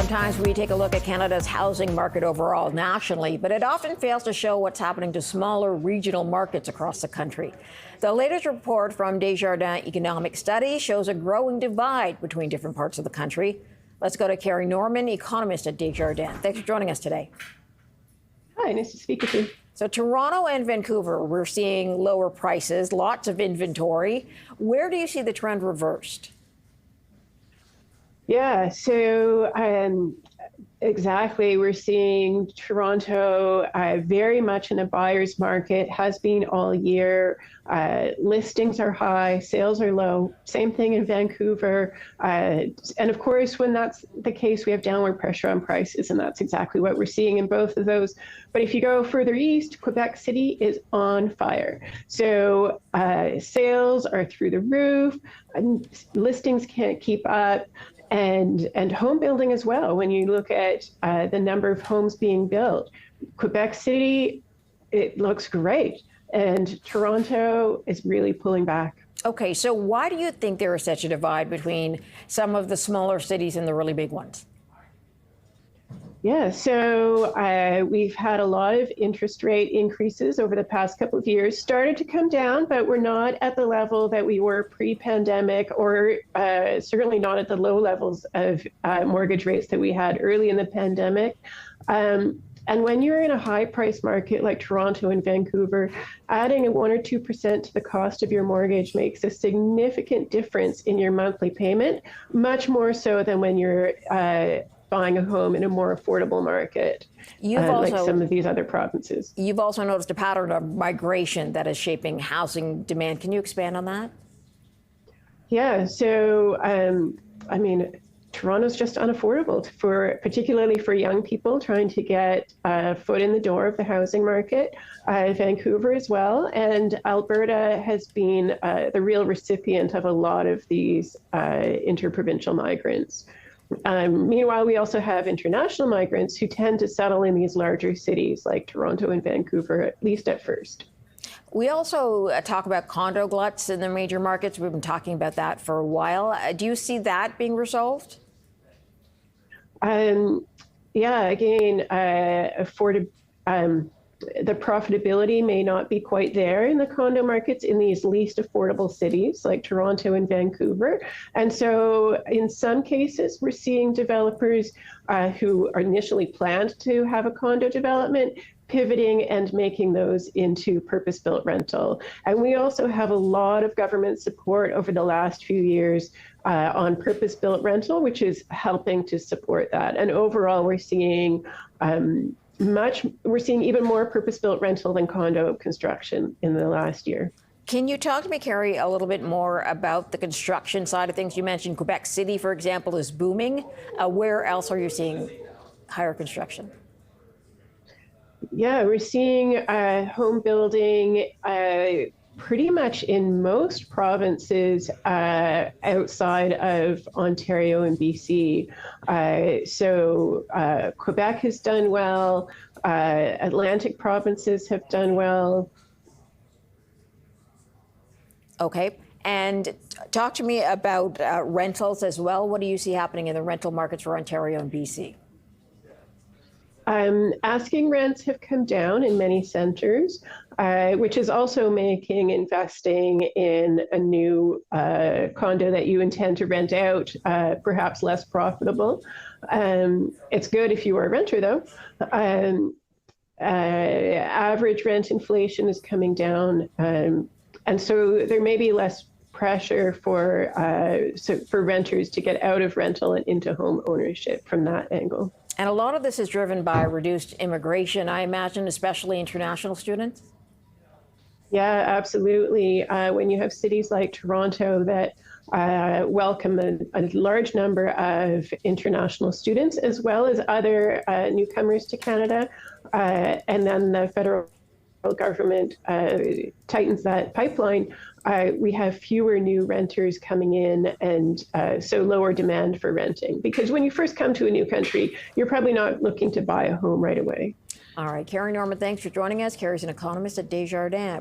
Sometimes we take a look at Canada's housing market overall nationally, but it often fails to show what's happening to smaller regional markets across the country. The latest report from Desjardins Economic Study shows a growing divide between different parts of the country. Let's go to Kari Norman, economist at Desjardins. Thanks for joining us today. Hi, nice to speak with you. So Toronto and Vancouver, we're seeing lower prices, lots of inventory. Where do you see the trend reversed? Yeah, so exactly. We're seeing Toronto very much in a buyer's market, has been all year. Listings are high, sales are low. Same thing in Vancouver. And of course, when that's the case, we have downward pressure on prices, and that's exactly what we're seeing in both of those. But if you go further east, Quebec City is on fire. So sales are through the roof, and listings can't keep up. And home building as well. When you look at the number of homes being built, Quebec City, it looks great. And Toronto is really pulling back. Okay, so why do you think there is such a divide between some of the smaller cities and the really big ones? Yeah, so we've had a lot of interest rate increases over the past couple of years, started to come down, but we're not at the level that we were pre-pandemic, or certainly not at the low levels of mortgage rates that we had early in the pandemic. And when you're in a high price market like Toronto and Vancouver, adding a 1 or 2% to the cost of your mortgage makes a significant difference in your monthly payment, much more so than when you're buying a home in a more affordable market, like some of these other provinces. You've also noticed a pattern of migration that is shaping housing demand. Can you expand on that? Yeah, so I mean, Toronto's just unaffordable, particularly for young people trying to get a foot in the door of the housing market. Vancouver as well, and Alberta has been the real recipient of a lot of these interprovincial migrants. Meanwhile, we also have international migrants who tend to settle in these larger cities like Toronto and Vancouver, at least at first. We also talk about condo gluts in the major markets. We've been talking about that for a while. Do you see that being resolved? Yeah, again, the profitability may not be quite there in the condo markets in these least affordable cities like Toronto and Vancouver. And so in some cases, we're seeing developers who initially planned to have a condo development pivoting and making those into purpose-built rental. And we also have a lot of government support over the last few years on purpose-built rental, which is helping to support that. And overall, we're seeing even more purpose-built rental than condo construction in the last year. Can you talk to me, Kari, a little bit more about the construction side of things? You mentioned Quebec City, for example, is booming. Where else are you seeing higher construction? Yeah, we're seeing home building pretty much in most provinces outside of Ontario and BC. So Quebec has done well. Atlantic provinces have done well. Okay. And talk to me about rentals as well. What do you see happening in the rental markets for Ontario and BC? Asking rents have come down in many centres, which is also making investing in a new condo that you intend to rent out perhaps less profitable. It's good if you are a renter, though. Average rent inflation is coming down, and so there may be less pressure for renters to get out of rental and into home ownership from that angle. And a lot of this is driven by reduced immigration, I imagine, especially international students? Yeah, absolutely. When you have cities like Toronto that welcome a large number of international students, as well as other newcomers to Canada, and then the federal government tightens that pipeline, we have fewer new renters coming in, and so lower demand for renting. Because when you first come to a new country, you're probably not looking to buy a home right away. All right, Kari Norman, thanks for joining us. Kari's an economist at Desjardins.